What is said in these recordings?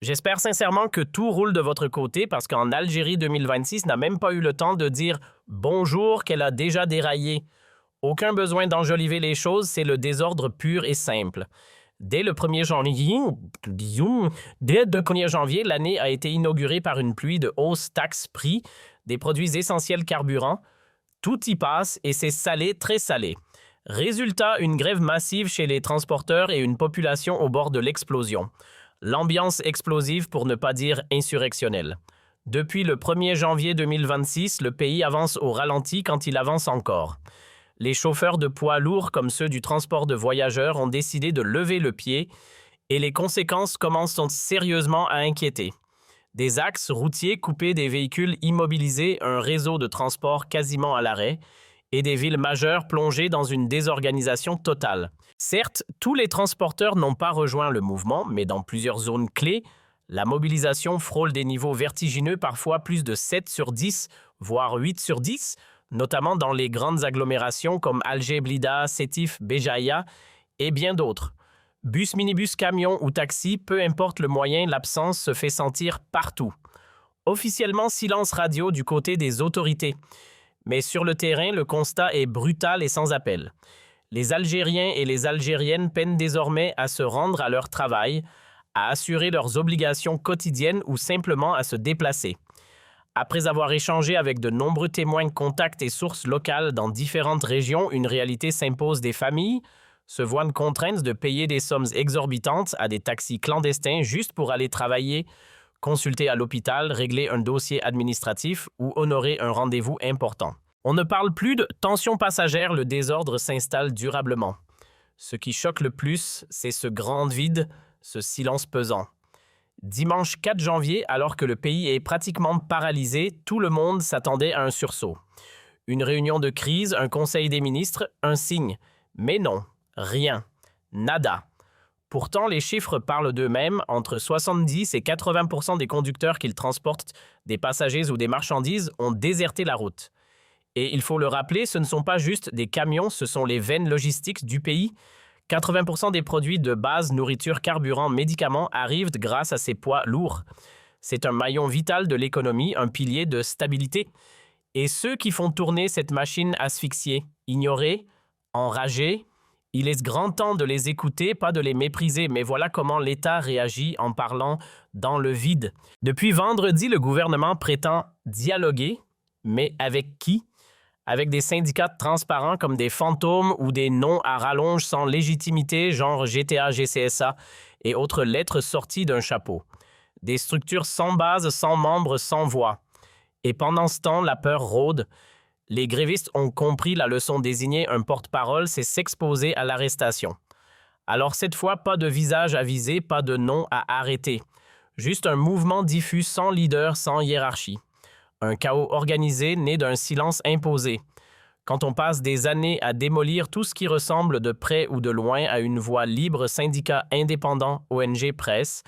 J'espère sincèrement que tout roule de votre côté parce qu'en Algérie 2026 n'a même pas eu le temps de dire bonjour qu'elle a déjà déraillé. Aucun besoin d'enjoliver les choses, c'est le désordre pur et simple. Dès le 1er janvier, dès le 1er janvier, l'année a été inaugurée par une pluie de hausses taxes prix des produits essentiels carburants. Tout y passe et c'est salé, très salé. Résultat, une grève massive chez les transporteurs et une population au bord de l'explosion. L'ambiance explosive pour ne pas dire insurrectionnelle. Depuis le 1er janvier 2026, le pays avance au ralenti quand il avance encore. Les chauffeurs de poids lourds comme ceux du transport de voyageurs ont décidé de lever le pied et les conséquences commencent sérieusement à inquiéter. Des axes routiers coupés, des véhicules immobilisés, un réseau de transport quasiment à l'arrêt et des villes majeures plongées dans une désorganisation totale. Certes, tous les transporteurs n'ont pas rejoint le mouvement, mais dans plusieurs zones clés, la mobilisation frôle des niveaux vertigineux, parfois plus de 7 sur 10, voire 8 sur 10, notamment dans les grandes agglomérations comme Alger, Blida, Sétif, Béjaïa et bien d'autres. Bus, minibus, camions ou taxis, peu importe le moyen, l'absence se fait sentir partout. Officiellement, silence radio du côté des autorités. Mais sur le terrain, le constat est brutal et sans appel. Les Algériens et les Algériennes peinent désormais à se rendre à leur travail, à assurer leurs obligations quotidiennes ou simplement à se déplacer. Après avoir échangé avec de nombreux témoins, contacts et sources locales dans différentes régions, une réalité s'impose. Des familles se voient contraintes de payer des sommes exorbitantes à des taxis clandestins juste pour aller travailler, consulter à l'hôpital, régler un dossier administratif ou honorer un rendez-vous important. On ne parle plus de tension passagère, le désordre s'installe durablement. Ce qui choque le plus, c'est ce grand vide, ce silence pesant. Dimanche 4 janvier, alors que le pays est pratiquement paralysé, tout le monde s'attendait à un sursaut. Une réunion de crise, un conseil des ministres, un signe. Mais non, rien, nada. Pourtant, les chiffres parlent d'eux-mêmes. Entre 70 et 80% des conducteurs qui transportent des passagers ou des marchandises ont déserté la route. Et il faut le rappeler, ce ne sont pas juste des camions, ce sont les veines logistiques du pays. 80% des produits de base, nourriture, carburant, médicaments arrivent grâce à ces poids lourds. C'est un maillon vital de l'économie, un pilier de stabilité. Et ceux qui font tourner cette machine asphyxiée, ignorés, enragés, il est grand temps de les écouter, pas de les mépriser, mais voilà comment l'État réagit en parlant dans le vide. Depuis vendredi, le gouvernement prétend dialoguer, mais avec qui? Avec des syndicats transparents comme des fantômes ou des noms à rallonge sans légitimité, genre GTA, GCSA et autres lettres sorties d'un chapeau. Des structures sans base, sans membres, sans voix. Et pendant ce temps, la peur rôde. Les grévistes ont compris la leçon. Désigner un porte-parole, c'est s'exposer à l'arrestation. Alors cette fois, pas de visage à viser, pas de nom à arrêter. Juste un mouvement diffus sans leader, sans hiérarchie. Un chaos organisé né d'un silence imposé. Quand on passe des années à démolir tout ce qui ressemble de près ou de loin à une voix libre, syndicats indépendants, ONG, presse,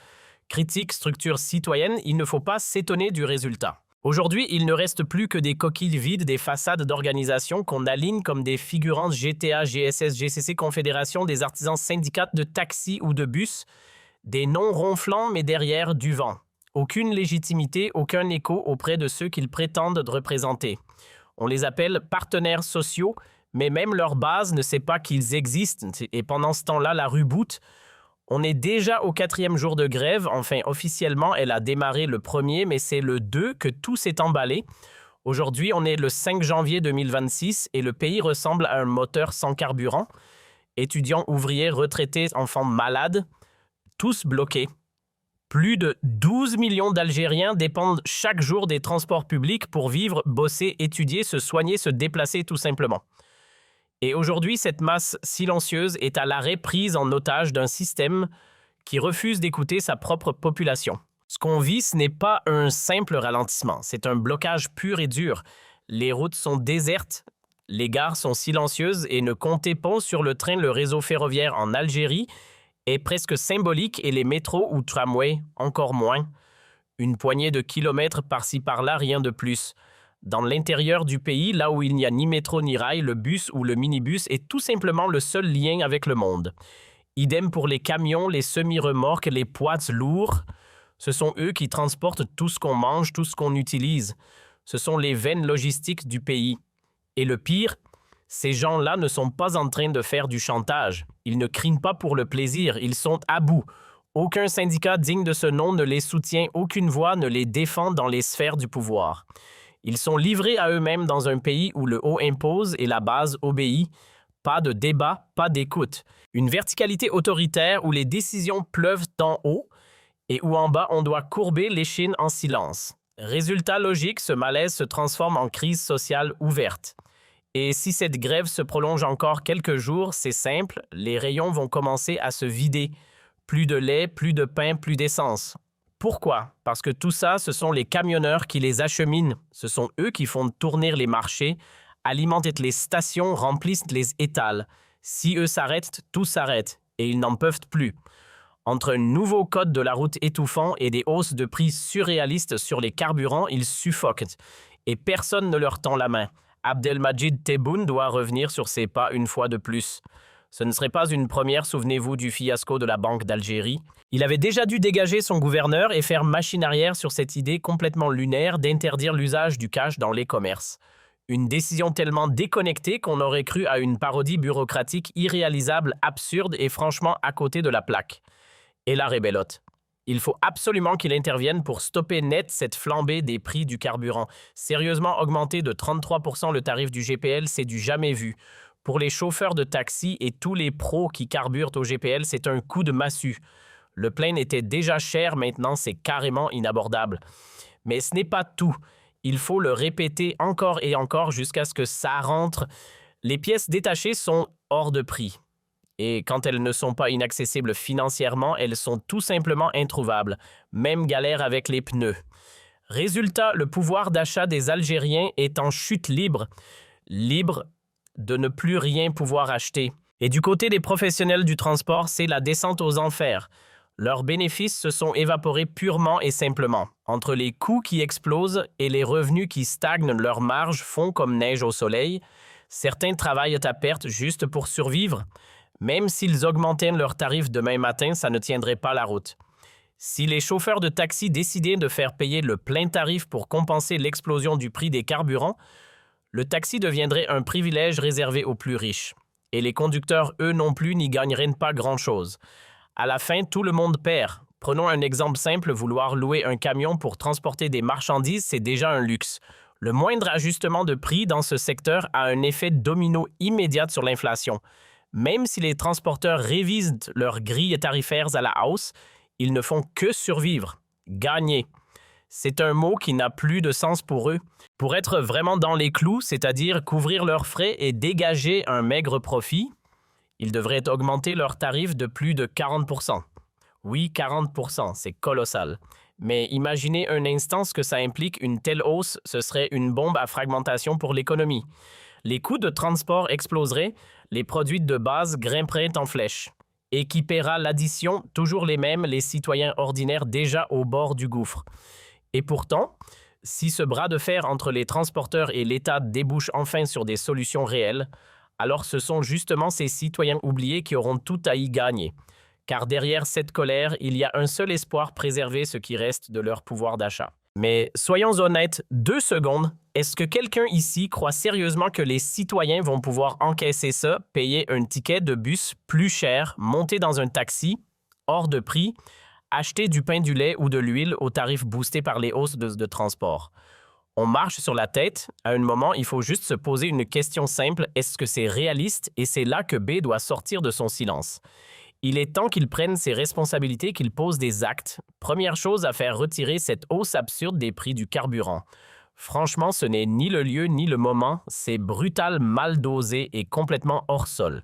critiques, structures citoyennes, il ne faut pas s'étonner du résultat. Aujourd'hui, il ne reste plus que des coquilles vides, des façades d'organisation qu'on aligne comme des figurantes GTA, GSS, GCC, Confédération des artisans syndicats de taxis ou de bus, des noms ronflants mais derrière du vent. Aucune légitimité, aucun écho auprès de ceux qu'ils prétendent représenter. On les appelle partenaires sociaux, mais même leur base ne sait pas qu'ils existent. Et pendant ce temps-là, la rue boute. On est déjà au 4e jour de grève. Enfin, officiellement, elle a démarré le 1er, mais c'est le 2 que tout s'est emballé. Aujourd'hui, on est le 5 janvier 2026 et le pays ressemble à un moteur sans carburant. Étudiants, ouvriers, retraités, enfants malades, tous bloqués. Plus de 12 millions d'Algériens dépendent chaque jour des transports publics pour vivre, bosser, étudier, se soigner, se déplacer tout simplement. Et aujourd'hui, cette masse silencieuse est à l'arrêt, prise en otage d'un système qui refuse d'écouter sa propre population. Ce qu'on vit, ce n'est pas un simple ralentissement, c'est un blocage pur et dur. Les routes sont désertes, les gares sont silencieuses et ne comptez pas sur le train, le réseau ferroviaire en Algérie est presque symbolique et les métros ou tramways encore moins. Une poignée de kilomètres par-ci par-là, rien de plus. Dans l'intérieur du pays, là où il n'y a ni métro ni rail, le bus ou le minibus est tout simplement le seul lien avec le monde. Idem pour les camions, les semi-remorques, les poids lourds. Ce sont eux qui transportent tout ce qu'on mange, tout ce qu'on utilise. Ce sont les veines logistiques du pays. Et le pire, ces gens-là ne sont pas en train de faire du chantage. Ils ne crient pas pour le plaisir, ils sont à bout. Aucun syndicat digne de ce nom ne les soutient, aucune voix ne les défend dans les sphères du pouvoir. Ils sont livrés à eux-mêmes dans un pays où le haut impose et la base obéit. Pas de débat, pas d'écoute. Une verticalité autoritaire où les décisions pleuvent d'en haut et où en bas on doit courber l'échine en silence. Résultat logique, ce malaise se transforme en crise sociale ouverte. Et si cette grève se prolonge encore quelques jours, c'est simple, les rayons vont commencer à se vider. Plus de lait, plus de pain, plus d'essence. Pourquoi? Parce que tout ça, ce sont les camionneurs qui les acheminent. Ce sont eux qui font tourner les marchés, alimentent les stations, remplissent les étals. Si eux s'arrêtent, tout s'arrête, et ils n'en peuvent plus. Entre un nouveau code de la route étouffant et des hausses de prix surréalistes sur les carburants, ils suffoquent. Et personne ne leur tend la main. Abdelmajid Tebboune doit revenir sur ses pas une fois de plus. Ce ne serait pas une première, souvenez-vous du fiasco de la Banque d'Algérie. Il avait déjà dû dégager son gouverneur et faire machine arrière sur cette idée complètement lunaire d'interdire l'usage du cash dans les commerces. Une décision tellement déconnectée qu'on aurait cru à une parodie bureaucratique irréalisable, absurde et franchement à côté de la plaque. Et la rébellote. Il faut absolument qu'il intervienne pour stopper net cette flambée des prix du carburant. Sérieusement augmenter de 33% le tarif du GPL, c'est du jamais vu. Pour les chauffeurs de taxi et tous les pros qui carburent au GPL, c'est un coup de massue. Le plein était déjà cher, maintenant c'est carrément inabordable. Mais ce n'est pas tout. Il faut le répéter encore et encore jusqu'à ce que ça rentre. Les pièces détachées sont hors de prix. Et quand elles ne sont pas inaccessibles financièrement, elles sont tout simplement introuvables. Même galère avec les pneus. Résultat, le pouvoir d'achat des Algériens est en chute libre. Libre de ne plus rien pouvoir acheter. Et du côté des professionnels du transport, c'est la descente aux enfers. Leurs bénéfices se sont évaporés purement et simplement. Entre les coûts qui explosent et les revenus qui stagnent, leurs marges font comme neige au soleil. Certains travaillent à perte juste pour survivre. Même s'ils augmentaient leurs tarifs demain matin, ça ne tiendrait pas la route. Si les chauffeurs de taxi décidaient de faire payer le plein tarif pour compenser l'explosion du prix des carburants, le taxi deviendrait un privilège réservé aux plus riches. Et les conducteurs, eux non plus, n'y gagneraient pas grand-chose. À la fin, tout le monde perd. Prenons un exemple simple, vouloir louer un camion pour transporter des marchandises, c'est déjà un luxe. Le moindre ajustement de prix dans ce secteur a un effet domino immédiat sur l'inflation. Même si les transporteurs révisent leurs grilles tarifaires à la hausse, ils ne font que survivre, gagner. C'est un mot qui n'a plus de sens pour eux. Pour être vraiment dans les clous, c'est-à-dire couvrir leurs frais et dégager un maigre profit, ils devraient augmenter leurs tarifs de plus de 40%. Oui, 40%, c'est colossal. Mais imaginez un instant ce que ça implique une telle hausse, ce serait une bombe à fragmentation pour l'économie. Les coûts de transport exploseraient, les produits de base grimperaient en flèche. Et qui paiera l'addition, toujours les mêmes, les citoyens ordinaires déjà au bord du gouffre. Et pourtant, si ce bras de fer entre les transporteurs et l'État débouche enfin sur des solutions réelles, alors ce sont justement ces citoyens oubliés qui auront tout à y gagner. Car derrière cette colère, il y a un seul espoir: préserver ce qui reste de leur pouvoir d'achat. Mais soyons honnêtes, 2 secondes, est-ce que quelqu'un ici croit sérieusement que les citoyens vont pouvoir encaisser ça, payer un ticket de bus plus cher, monter dans un taxi, hors de prix, acheter du pain, du lait ou de l'huile au tarif boosté par les hausses de transport? On marche sur la tête. À un moment, il faut juste se poser une question simple: est-ce que c'est réaliste? Et c'est là que B doit sortir de son silence. Il est temps qu'il prenne ses responsabilités, qu'il pose des actes. Première chose à faire retirer cette hausse absurde des prix du carburant. Franchement, ce n'est ni le lieu ni le moment, c'est brutal, mal dosé et complètement hors sol.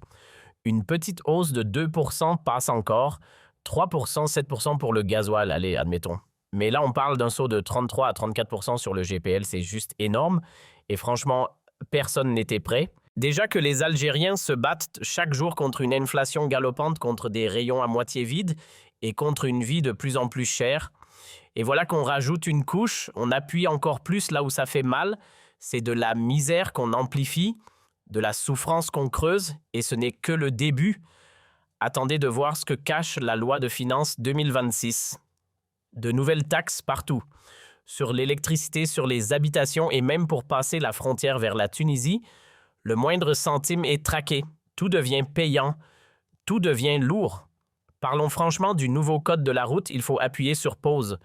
Une petite hausse de 2% passe encore, 3%, 7% pour le gasoil, allez, admettons. Mais là, on parle d'un saut de 33 à 34% sur le GPL, c'est juste énorme. Et franchement, personne n'était prêt. Déjà que les Algériens se battent chaque jour contre une inflation galopante, contre des rayons à moitié vides et contre une vie de plus en plus chère. Et voilà qu'on rajoute une couche, on appuie encore plus là où ça fait mal. C'est de la misère qu'on amplifie, de la souffrance qu'on creuse, et ce n'est que le début. Attendez de voir ce que cache la loi de finances 2026. De nouvelles taxes partout. Sur l'électricité, sur les habitations et même pour passer la frontière vers la Tunisie, le moindre centime est traqué. Tout devient payant. Tout devient lourd. Parlons franchement du nouveau code de la route, il faut appuyer sur pause.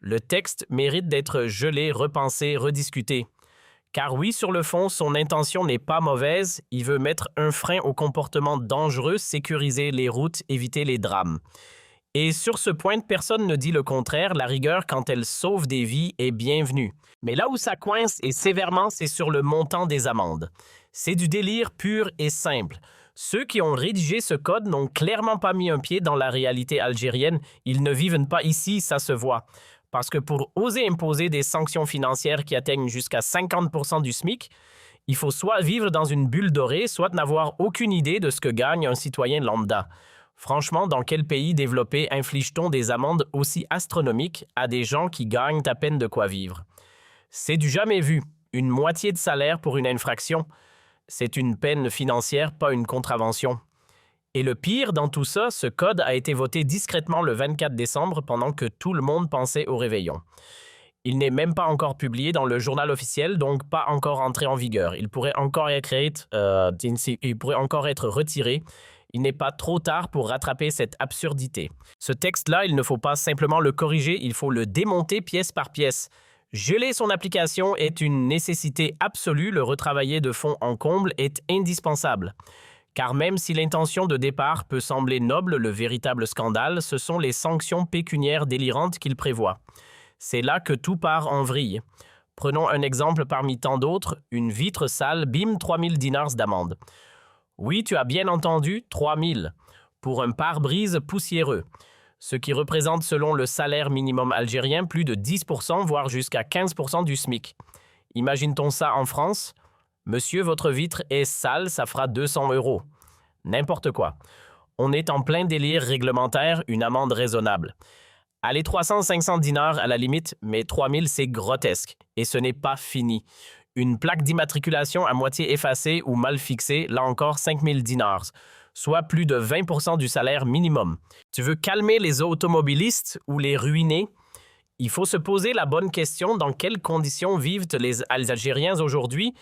Le texte mérite d'être gelé, repensé, rediscuté. Car oui, sur le fond, son intention n'est pas mauvaise, il veut mettre un frein aux comportements dangereux, sécuriser les routes, éviter les drames. Et sur ce point, personne ne dit le contraire, la rigueur quand elle sauve des vies est bienvenue. Mais là où ça coince et sévèrement, c'est sur le montant des amendes. C'est du délire pur et simple. Ceux qui ont rédigé ce code n'ont clairement pas mis un pied dans la réalité algérienne, ils ne vivent pas ici, ça se voit. Parce que pour oser imposer des sanctions financières qui atteignent jusqu'à 50% du SMIC, il faut soit vivre dans une bulle dorée, soit n'avoir aucune idée de ce que gagne un citoyen lambda. Franchement, dans quel pays développé inflige-t-on des amendes aussi astronomiques à des gens qui gagnent à peine de quoi vivre? C'est du jamais vu. Une moitié de salaire pour une infraction. C'est une peine financière, pas une contravention. Et le pire dans tout ça, ce code a été voté discrètement le 24 décembre pendant que tout le monde pensait au réveillon. Il n'est même pas encore publié dans le journal officiel, donc pas encore entré en vigueur. Il pourrait encore être retiré. Il n'est pas trop tard pour rattraper cette absurdité. Ce texte-là, il ne faut pas simplement le corriger, il faut le démonter pièce par pièce. Geler son application est une nécessité absolue, le retravailler de fond en comble est indispensable. Car même si l'intention de départ peut sembler noble, le véritable scandale, ce sont les sanctions pécuniaires délirantes qu'il prévoit. C'est là que tout part en vrille. Prenons un exemple parmi tant d'autres, une vitre sale, bim, 3000 dinars d'amende. Oui, tu as bien entendu, 3000, pour un pare-brise poussiéreux, ce qui représente selon le salaire minimum algérien plus de 10%, voire jusqu'à 15% du SMIC. Imagine-t-on ça en France? Monsieur, votre vitre est sale, ça fera 200 €. N'importe quoi. On est en plein délire réglementaire, une amende raisonnable. Allez, 300-500 dinars à la limite, mais 3000 c'est grotesque. Et ce n'est pas fini. Une plaque d'immatriculation à moitié effacée ou mal fixée, là encore 5000 dinars, soit plus de 20% du salaire minimum. Tu veux calmer les automobilistes ou les ruiner? Il faut se poser la bonne question, dans quelles conditions vivent les Algériens aujourd'hui?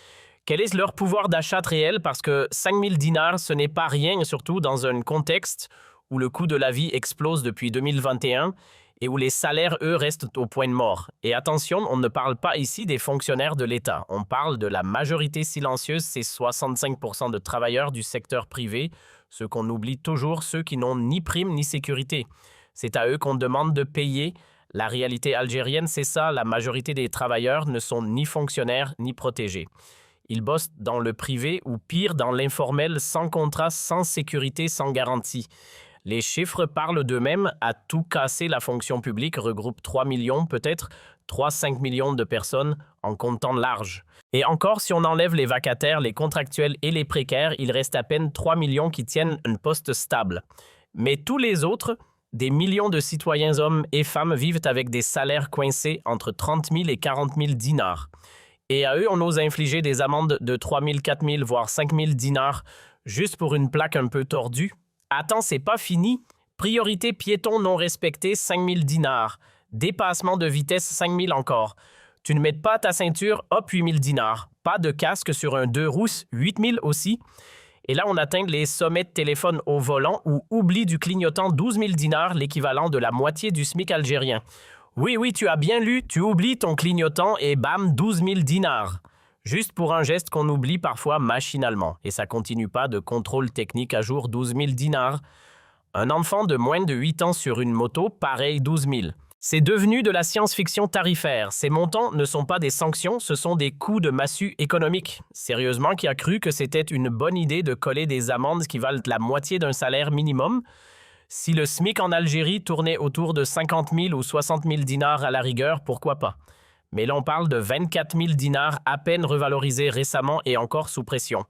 Quel est leur pouvoir d'achat réel? Parce que 5000 dinars, ce n'est pas rien, surtout dans un contexte où le coût de la vie explose depuis 2021 et où les salaires, eux, restent au point de mort. Et attention, on ne parle pas ici des fonctionnaires de l'État. On parle de la majorité silencieuse, ces 65% de travailleurs du secteur privé, ceux qu'on oublie toujours, ceux qui n'ont ni prime ni sécurité. C'est à eux qu'on demande de payer. La réalité algérienne, c'est ça, la majorité des travailleurs ne sont ni fonctionnaires ni protégés. Ils bossent dans le privé ou pire dans l'informel, sans contrat, sans sécurité, sans garantie. Les chiffres parlent d'eux-mêmes, à tout casser la fonction publique regroupe 3 millions, peut-être 3-5 millions de personnes en comptant large. Et encore, si on enlève les vacataires, les contractuels et les précaires, il reste à peine 3 millions qui tiennent un poste stable. Mais tous les autres, des millions de citoyens hommes et femmes vivent avec des salaires coincés entre 30 000 et 40 000 dinars. Et à eux, on ose infliger des amendes de 3 000, 4 000, voire 5 000 dinars juste pour une plaque un peu tordue. Attends, c'est pas fini. Priorité piéton non respecté, 5 000 dinars. Dépassement de vitesse, 5 000 encore. Tu ne mets pas ta ceinture, hop, 8 000 dinars. Pas de casque sur un 2 roues, 8 000 aussi. Et là, on atteint les sommets de téléphone au volant ou oubli du clignotant, 12 000 dinars, l'équivalent de la moitié du SMIC algérien. Oui, tu as bien lu, tu oublies ton clignotant et bam, 12 000 dinars. Juste pour un geste qu'on oublie parfois machinalement. Et ça continue pas de contrôle technique à jour, 12 000 dinars. Un enfant de moins de 8 ans sur une moto, pareil, 12 000. C'est devenu de la science-fiction tarifaire. Ces montants ne sont pas des sanctions, ce sont des coups de massue économiques. Sérieusement, qui a cru que c'était une bonne idée de coller des amendes qui valent la moitié d'un salaire minimum? Si le SMIC en Algérie tournait autour de 50 000 ou 60 000 dinars à la rigueur, pourquoi pas? Mais là, on parle de 24 000 dinars à peine revalorisés récemment et encore sous pression.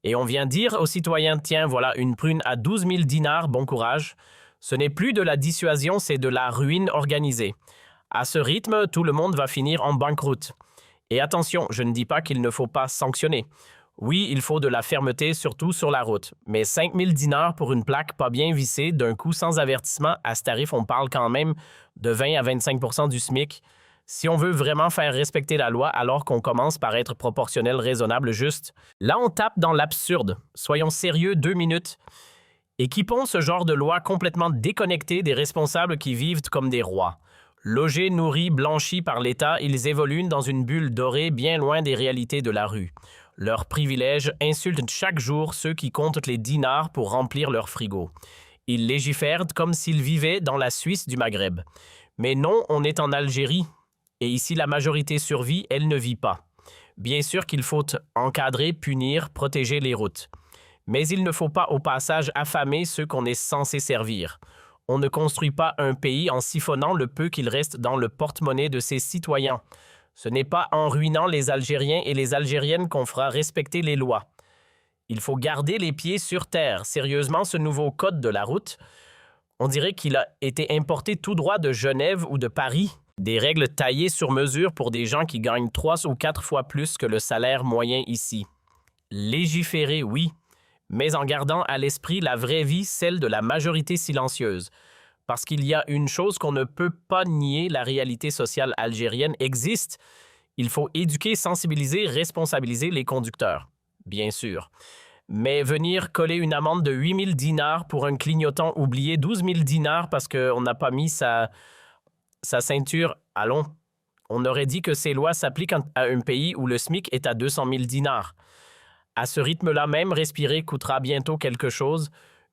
Et on vient dire aux citoyens, tiens, voilà une prune à 12 000 dinars, bon courage. Ce n'est plus de la dissuasion, c'est de la ruine organisée. À ce rythme, tout le monde va finir en banqueroute. Et attention, je ne dis pas qu'il ne faut pas sanctionner. Oui, il faut de la fermeté, surtout sur la route. Mais 5000 dinars pour une plaque pas bien vissée, d'un coup sans avertissement, à ce tarif, on parle quand même de 20 à 25 du SMIC. Si on veut vraiment faire respecter la loi, alors qu'on commence par être proportionnel, raisonnable, juste, là on tape dans l'absurde. Soyons sérieux 2 minutes. Équipons ce genre de loi complètement déconnectée des responsables qui vivent comme des rois. Logés, nourris, blanchis par l'État, ils évoluent dans une bulle dorée bien loin des réalités de la rue. Leurs privilèges insultent chaque jour ceux qui comptent les dinars pour remplir leur frigo. Ils légifèrent comme s'ils vivaient dans la Suisse du Maghreb. Mais non, on est en Algérie. Et ici, la majorité survit, elle ne vit pas. Bien sûr qu'il faut encadrer, punir, protéger les routes. Mais il ne faut pas au passage affamer ceux qu'on est censé servir. On ne construit pas un pays en siphonnant le peu qu'il reste dans le porte-monnaie de ses citoyens. Ce n'est pas en ruinant les Algériens et les Algériennes qu'on fera respecter les lois. Il faut garder les pieds sur terre. Sérieusement, ce nouveau code de la route, on dirait qu'il a été importé tout droit de Genève ou de Paris. Des règles taillées sur mesure pour des gens qui gagnent 3 ou 4 fois plus que le salaire moyen ici. Légiférer, oui, mais en gardant à l'esprit la vraie vie, celle de la majorité silencieuse. Parce qu'il y a une chose qu'on ne peut pas nier, la réalité sociale algérienne existe. Il faut éduquer, sensibiliser, responsabiliser les conducteurs, bien sûr. Mais venir coller une amende de 8000 dinars pour un clignotant oublié, 12 000 dinars parce qu'on n'a pas mis sa ceinture, allons. On aurait dit que ces lois s'appliquent à un pays où le SMIC est à 200 000 dinars. À ce rythme-là même, respirer coûtera bientôt quelque chose.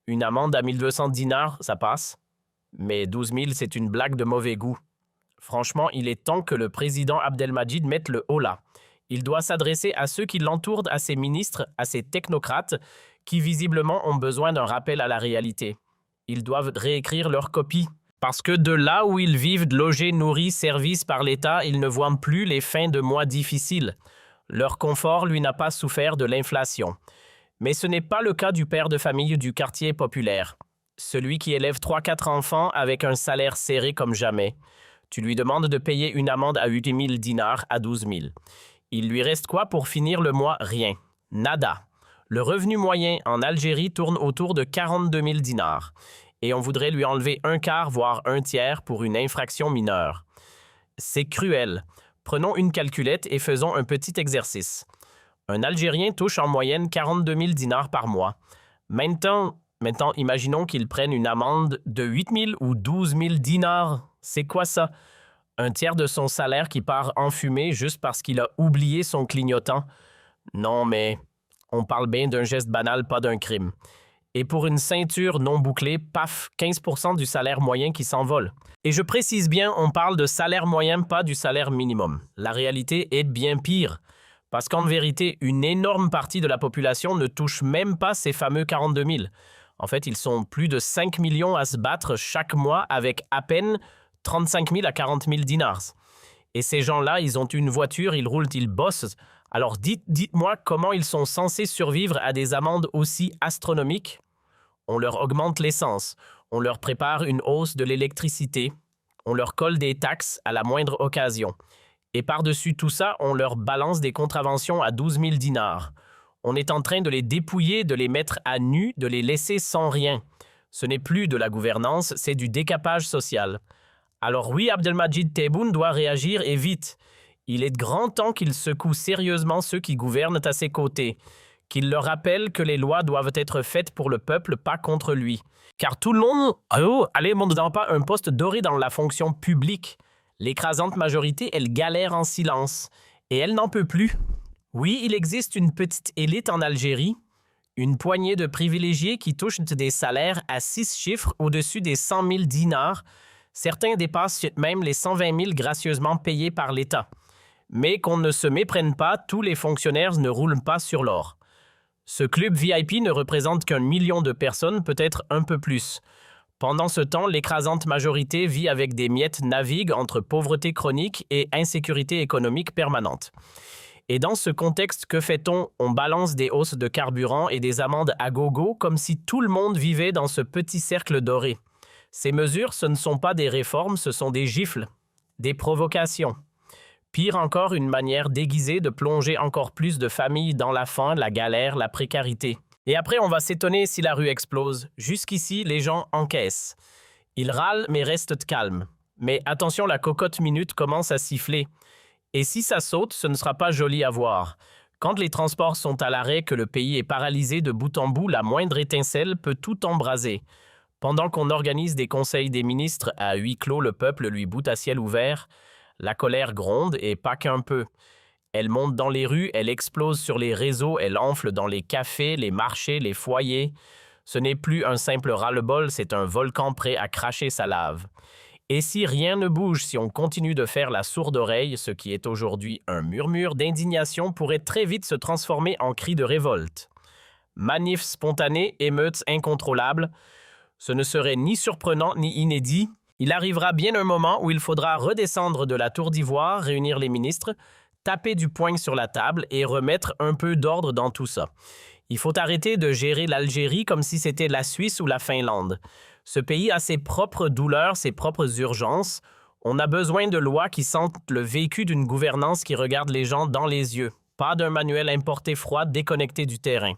Une amende à 1200 dinars, ça passe. Mais 12 000, c'est une blague de mauvais goût. Franchement, il est temps que le président Abdelmadjid mette le holà. Il doit s'adresser à ceux qui l'entourent, à ses ministres, à ses technocrates, qui visiblement ont besoin d'un rappel à la réalité. Ils doivent réécrire leur copie. Parce que de là où ils vivent, logés, nourris, servis par l'État, ils ne voient plus les fins de mois difficiles. Leur confort, lui, n'a pas souffert de l'inflation. Mais ce n'est pas le cas du père de famille du quartier populaire. Celui qui élève 3-4 enfants avec un salaire serré comme jamais. Tu lui demandes de payer une amende à 8 000 dinars à 12 000. Il lui reste quoi pour finir le mois? Rien. Nada. Le revenu moyen en Algérie tourne autour de 42 000 dinars. Et on voudrait lui enlever un quart, voire un tiers pour une infraction mineure. C'est cruel. Prenons une calculette et faisons un petit exercice. Un Algérien touche en moyenne 42 000 dinars par mois. Maintenant, imaginons qu'il prenne une amende de 8 000 ou 12 000 dinars. C'est quoi ça? Un tiers de son salaire qui part en fumée juste parce qu'il a oublié son clignotant? Non, mais on parle bien d'un geste banal, pas d'un crime. Et pour une ceinture non bouclée, paf, 15% du salaire moyen qui s'envole. Et je précise bien, on parle de salaire moyen, pas du salaire minimum. La réalité est bien pire. Parce qu'en vérité, une énorme partie de la population ne touche même pas ces fameux 42 000. En fait, ils sont plus de 5 millions à se battre chaque mois avec à peine 35 000 à 40 000 dinars. Et ces gens-là, ils ont une voiture, ils roulent, ils bossent. Alors dites-moi comment ils sont censés survivre à des amendes aussi astronomiques. On leur augmente l'essence, on leur prépare une hausse de l'électricité, on leur colle des taxes à la moindre occasion. Et par-dessus tout ça, on leur balance des contraventions à 12 000 dinars. On est en train de les dépouiller, de les mettre à nu, de les laisser sans rien. Ce n'est plus de la gouvernance, c'est du décapage social. Alors oui, Abdelmadjid Tebboune doit réagir et vite. Il est grand temps qu'il secoue sérieusement ceux qui gouvernent à ses côtés, qu'il leur rappelle que les lois doivent être faites pour le peuple, pas contre lui. Car tout le monde, allez, ne donne pas un poste doré dans la fonction publique. L'écrasante majorité, elle galère en silence, et elle n'en peut plus. Oui, il existe une petite élite en Algérie, une poignée de privilégiés qui touchent des salaires à 6 chiffres au-dessus des 100 000 dinars. Certains dépassent même les 120 000 gracieusement payés par l'État. Mais qu'on ne se méprenne pas, tous les fonctionnaires ne roulent pas sur l'or. Ce club VIP ne représente qu'1 million de personnes, peut-être un peu plus. Pendant ce temps, l'écrasante majorité vit avec des miettes, navigue entre pauvreté chronique et insécurité économique permanente. Et dans ce contexte, que fait-on? On balance des hausses de carburant et des amendes à gogo comme si tout le monde vivait dans ce petit cercle doré. Ces mesures, ce ne sont pas des réformes, ce sont des gifles, des provocations. Pire encore, une manière déguisée de plonger encore plus de familles dans la faim, la galère, la précarité. Et après, on va s'étonner si la rue explose. Jusqu'ici, les gens encaissent. Ils râlent mais restent calmes. Mais attention, la cocotte minute commence à siffler. Et si ça saute, ce ne sera pas joli à voir. Quand les transports sont à l'arrêt, que le pays est paralysé de bout en bout, la moindre étincelle peut tout embraser. Pendant qu'on organise des conseils des ministres à huis clos, le peuple lui boute à ciel ouvert. La colère gronde et pas qu'un peu. Elle monte dans les rues, elle explose sur les réseaux, elle enfle dans les cafés, les marchés, les foyers. Ce n'est plus un simple ras-le-bol, c'est un volcan prêt à cracher sa lave. Et si rien ne bouge, si on continue de faire la sourde oreille, ce qui est aujourd'hui un murmure d'indignation pourrait très vite se transformer en cri de révolte. Manifs spontanés, émeutes incontrôlables, ce ne serait ni surprenant ni inédit. Il arrivera bien un moment où il faudra redescendre de la tour d'ivoire, réunir les ministres, taper du poing sur la table et remettre un peu d'ordre dans tout ça. Il faut arrêter de gérer l'Algérie comme si c'était la Suisse ou la Finlande. Ce pays a ses propres douleurs, ses propres urgences. On a besoin de lois qui sentent le vécu d'une gouvernance qui regarde les gens dans les yeux, pas d'un manuel importé froid déconnecté du terrain.